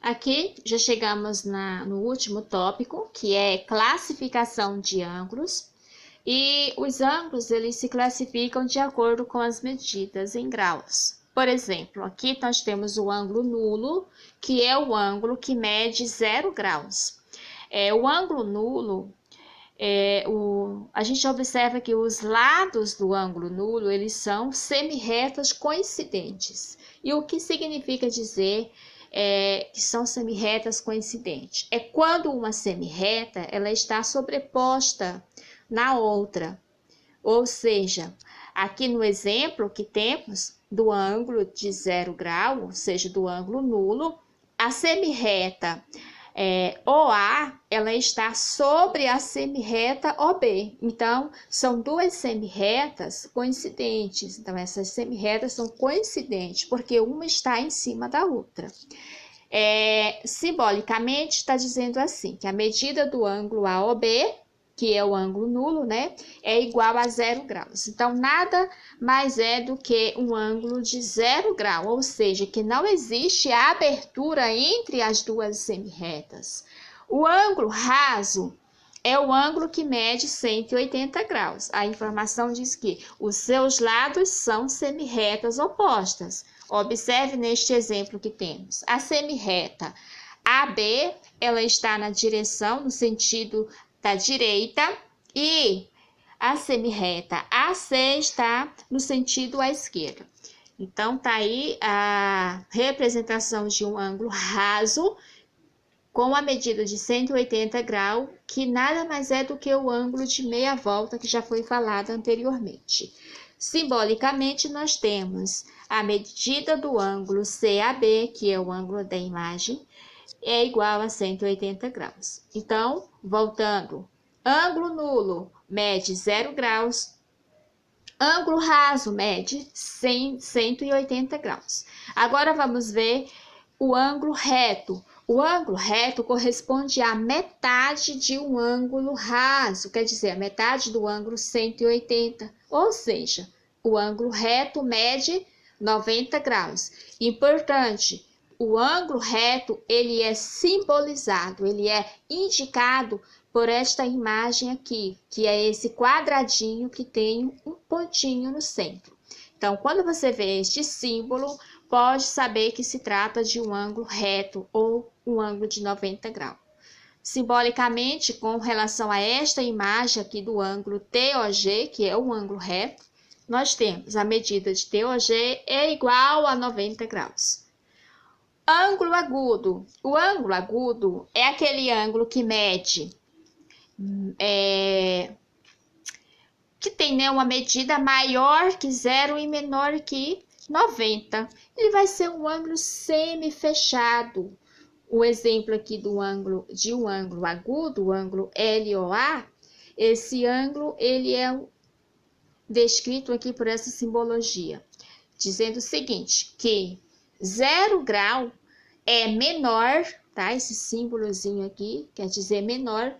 Aqui já chegamos no último tópico, que é classificação de ângulos. E os ângulos, eles se classificam de acordo com as medidas em graus. Por exemplo, aqui nós temos o ângulo nulo, que é o ângulo que mede 0 graus. O ângulo nulo, a gente observa que os lados do ângulo nulo, eles são semirretas coincidentes. E o que significa dizer que são semirretas coincidentes? É quando uma semirreta ela está sobreposta na outra. Ou seja, aqui no exemplo que temos do ângulo de 0 grau, ou seja, do ângulo nulo, a semirreta OA, ela está sobre a semirreta OB. Então, são duas semirretas coincidentes. Então, essas semirretas são coincidentes, porque uma está em cima da outra. Simbolicamente, está dizendo assim, que a medida do ângulo AOB, que é o ângulo nulo, né, é igual a 0 graus. Então, nada mais é do que um ângulo de 0 grau, ou seja, que não existe a abertura entre as duas semirretas. O ângulo raso é o ângulo que mede 180 graus. A informação diz que os seus lados são semirretas opostas. Observe neste exemplo que temos. A semirreta AB, ela está na direção, no sentido da direita, e a semirreta AC está no sentido à esquerda. Então, tá aí a representação de um ângulo raso com a medida de 180 graus, que nada mais é do que o ângulo de meia volta que já foi falado anteriormente. Simbolicamente, nós temos a medida do ângulo CAB, que é o ângulo da imagem, é igual a 180 graus. Então, voltando, ângulo nulo mede 0 graus, ângulo raso mede 180 graus. Agora, vamos ver o ângulo reto. O ângulo reto corresponde à metade de um ângulo raso, quer dizer, a metade do ângulo 180, ou seja, o ângulo reto mede 90 graus. Importante, o ângulo reto, ele é simbolizado, ele é indicado por esta imagem aqui, que é esse quadradinho que tem um pontinho no centro. Então, quando você vê este símbolo, pode saber que se trata de um ângulo reto ou um ângulo de 90 graus. Simbolicamente, com relação a esta imagem aqui do ângulo TOG, que é o ângulo reto, nós temos a medida de TOG é igual a 90 graus. Ângulo agudo. O ângulo agudo é aquele ângulo que mede, que tem, né, uma medida maior que 0 e menor que 90. Ele vai ser um ângulo semi-fechado. O exemplo aqui de um ângulo agudo, o ângulo LOA, esse ângulo ele é descrito aqui por essa simbologia, dizendo o seguinte, que 0 grau é menor, tá? Esse símbolozinho aqui quer dizer menor.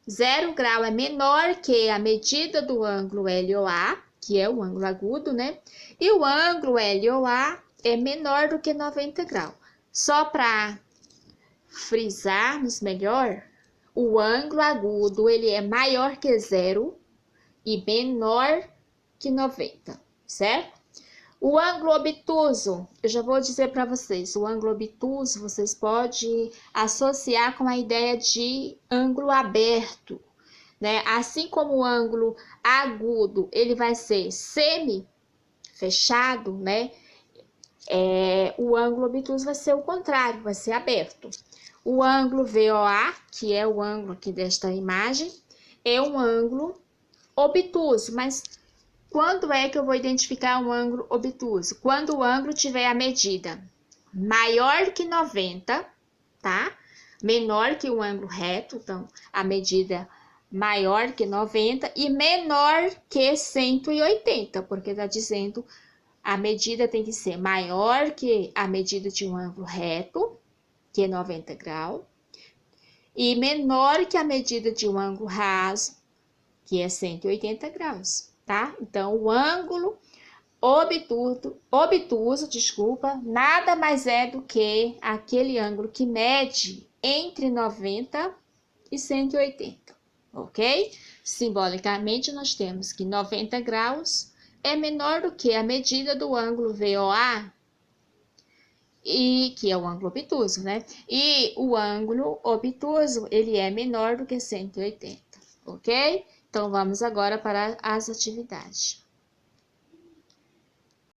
0 grau é menor que a medida do ângulo LOA, que é o ângulo agudo, né? E o ângulo LOA é menor do que 90 graus. Só para frisarmos melhor, o ângulo agudo ele é maior que 0 e menor que 90, certo? O ângulo obtuso, eu já vou dizer para vocês, o ângulo obtuso vocês podem associar com a ideia de ângulo aberto, né? Assim como o ângulo agudo, ele vai ser semi-fechado, né? O ângulo obtuso vai ser o contrário, vai ser aberto. O ângulo VOA, que é o ângulo aqui desta imagem, é um ângulo obtuso, mas quando é que eu vou identificar um ângulo obtuso? Quando o ângulo tiver a medida maior que 90, tá? Menor que o ângulo reto, então a medida maior que 90 e menor que 180, porque tá dizendo a medida tem que ser maior que a medida de um ângulo reto, que é 90 graus, e menor que a medida de um ângulo raso, que é 180 graus. Tá? Então, o ângulo obtuso, nada mais é do que aquele ângulo que mede entre 90 e 180, ok? Simbolicamente, nós temos que 90 graus é menor do que a medida do ângulo VOA, e que é o ângulo obtuso, né? E o ângulo obtuso, ele é menor do que 180, ok? Então, vamos agora para as atividades.